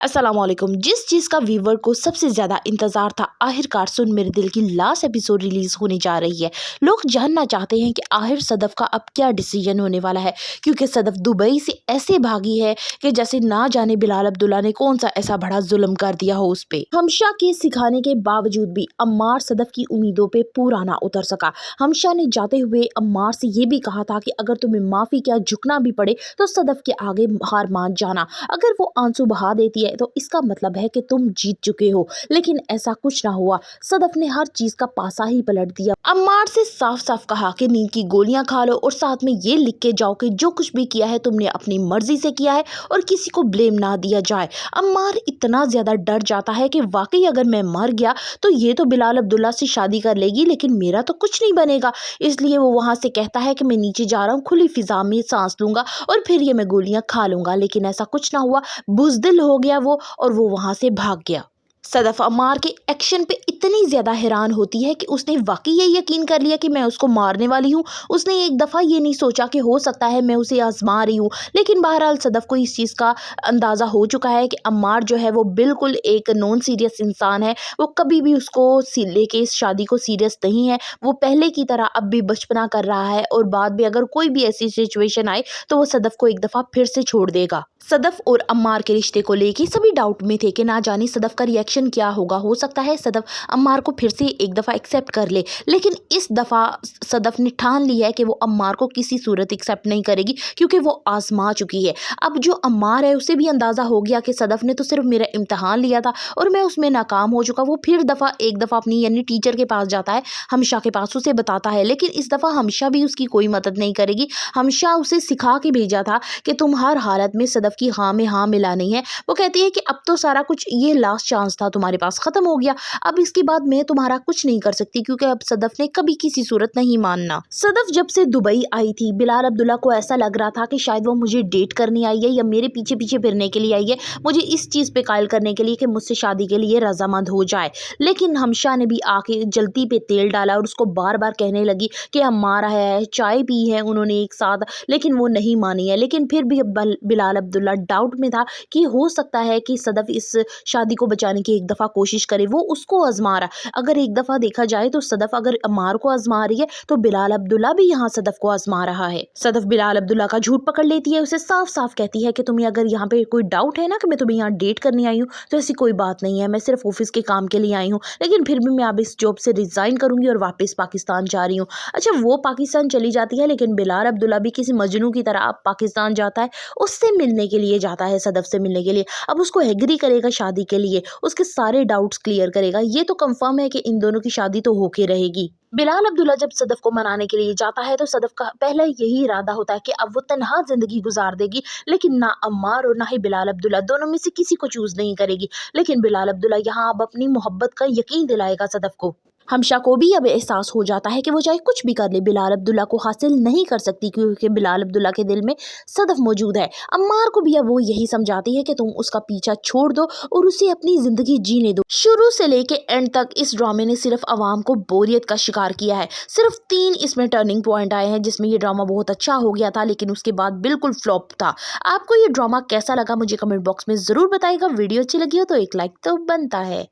अस्सलाम वालेकुम। जिस चीज़ का व्यूवर को सबसे ज़्यादा इंतज़ार था, आखिरकार सुन मेरे दिल की लास्ट एपिसोड रिलीज़ होने जा रही है। लोग जानना चाहते हैं कि आखिर सदफ़ का अब क्या डिसीजन होने वाला है, क्योंकि सदफ़ दुबई से ऐसे भागी है कि जैसे ना जाने बिलाल अब्दुल्ला ने कौन सा ऐसा बड़ा जुल्म कर दिया हो उस पे। हमशा के सिखाने के बावजूद भी अम्मार सदफ़ की उम्मीदों पे पूरा ना उतर सका। हमशा ने जाते हुए अम्मार से ये भी कहा था कि अगर तुम्हें माफ़ी क्या झुकना भी पड़े तो सदफ़ के आगे हार मान जाना। अगर वो आंसू बहा देती है तो इसका मतलब है कि तुम जीत चुके हो, लेकिन ऐसा कुछ ना हुआ। सदफ ने हर चीज का पासा ही पलट दिया। अम्मार से साफ साफ कहा कि नींद की गोलियां खा लो और साथ में ये लिख के जाओ कि जो कुछ भी किया है तुमने अपनी मर्जी से किया है और किसी को ब्लेम ना दिया जाए। अम्मार इतना ज्यादा डर जाता है कि वाकई अगर मैं मर गया तो ये तो बिलाल अब्दुल्ला से शादी कर लेगी, लेकिन मेरा तो कुछ नहीं बनेगा। इसलिए वो वहां से कहता है कि मैं नीचे जा रहा हूँ, खुली फिजा में सांस लूंगा और फिर ये मैं गोलियां खा लूंगा, लेकिन ऐसा कुछ ना हुआ। बुज़दिल हो गया वो और वो वहां से भाग गया। सदफ अम्मार के एक्शन पे इतनी ज़्यादा हैरान होती है कि उसने वाकई ये यकीन कर लिया कि मैं उसको मारने वाली हूँ। उसने एक दफ़ा ये नहीं सोचा कि हो सकता है मैं उसे आजमा रही हूँ, लेकिन बहरहाल सदफ को इस चीज़ का अंदाज़ा हो चुका है कि अम्मार जो है वो बिल्कुल एक नॉन सीरियस इंसान है। वो कभी भी उसको लेके इस शादी को सीरियस नहीं है। वो पहले की तरह अब भी बचपना कर रहा है और बाद में अगर कोई भी ऐसी सिचुएशन आए तो वो सदफ को एक दफ़ा फिर से छोड़ देगा। सदफ और अम्मार के रिश्ते को लेके सभी डाउट में थे कि ना जाने सदफ का रिएक्शन क्या होगा। हो सकता है सदफ अम्मार को फिर से एक दफ़ा एक्सेप्ट कर ले, लेकिन इस दफ़ा सदफ ने ठान ली है कि वो अम्मार को किसी सूरत एक्सेप्ट नहीं करेगी, क्योंकि वो आजमा चुकी है। अब जो अम्मार है उसे भी अंदाज़ा हो गया कि सदफ ने तो सिर्फ मेरा इम्तहान लिया था और मैं उसमें नाकाम हो चुका। वो फिर एक दफ़ा अपनी यानी टीचर के पास जाता है, हमशा के पास, उसे बताता है, लेकिन इस दफ़ा हमशा भी उसकी कोई मदद नहीं करेगी। हमशा उसे सिखा के भेजा था कि तुम हर हालत में सदफ की हाँ में हाँ मिलानी है। वो कहती है कि अब तो सारा कुछ, ये लास्ट चांस था तुम्हारे पास, खत्म हो गया, अब इसके बाद मैं तुम्हारा कुछ नहीं कर सकती, क्योंकि अब सदफ ने कभी किसी सूरत नहीं मानना। सदफ जब से दुबई आई थी, बिलाल अब्दुल्ला को ऐसा लग रहा था कि शायद वो मुझे डेट करने आई है या मेरे पीछे पीछे फिरने के लिए आई है, मुझे इस चीज पे कायल करने के लिए कि मुझसे शादी के लिए रजामंद हो जाए। लेकिन हमशा ने भी आके जल्दी पे तेल डाला और उसको बार बार कहने लगी कि अम्मार है, चाय पी है उन्होंने एक साथ, लेकिन वो नहीं मानी है। लेकिन फिर भी बिलाल अब्दुल्ला डाउट में था कि हो सकता है कि सदफ इस शादी को बचाने की एक दफ़ा कोशिश करे। वो उसको आजमा रहा। अगर एक दफ़ा देखा जाए तो सदफ अगर अम्मार को आजमा रही है तो बिलाल अब्दुल्ला भी यहाँ सदफ को आजमा रहा है। सदफ बिलाल अब्दुल्ला का झूठ पकड़ लेती है, उसे साफ साफ कहती है कि तुम्हें अगर यहाँ पे कोई डाउट है ना कि मैं तुम्हें यहाँ डेट करने आई हूँ, तो ऐसी कोई बात नहीं है, मैं सिर्फ ऑफिस के काम के लिए आई हूँ, लेकिन फिर भी मैं अब इस जॉब से रिजाइन करूंगी और वापस पाकिस्तान जा रही हूँ। अच्छा, वो पाकिस्तान चली जाती है, लेकिन बिलाल अब्दुल्ला भी किसी मजनू की तरह अब पाकिस्तान जाता है, उससे मिलने के लिए जाता है, सदफ से मिलने के लिए। अब उसको एग्री करेगा शादी के लिए, उसके सारे डाउट्स क्लियर करेगा। ये तो कंफर्म है कि इन दोनों की शादी तो होके रहेगी। बिलाल अब्दुल्ला जब सदफ को मनाने के लिए जाता है तो सदफ का पहला यही इरादा होता है कि अब वो तन्हा जिंदगी गुजार देगी, लेकिन ना अम्मार और ना ही बिलाल अब्दुल्ला, दोनों में से किसी को चूज नहीं करेगी। लेकिन बिलाल अब्दुल्ला यहाँ अब अपनी मोहब्बत का यकीन दिलाएगा सदफ को। हमशा को भी अब एहसास हो जाता है कि वो चाहे कुछ भी कर ले, बिलाल अब्दुल्ला को हासिल नहीं कर सकती, क्योंकि बिलाल अब्दुल्ला के दिल में सदफ मौजूद है। अम्मार को भी अब वो यही समझाती है कि तुम उसका पीछा छोड़ दो और उसे अपनी जिंदगी जीने दो। शुरू से लेके एंड तक इस ड्रामे ने सिर्फ अवाम को बोरियत का शिकार किया है। सिर्फ 3 इसमें टर्निंग पॉइंट आए हैं जिसमें ये ड्रामा बहुत अच्छा हो गया था, लेकिन उसके बाद बिल्कुल फ्लॉप था। आपको ये ड्रामा कैसा लगा मुझे कमेंट बॉक्स में जरूर बताइएगा। वीडियो अच्छी लगी हो तो एक लाइक तो बनता है।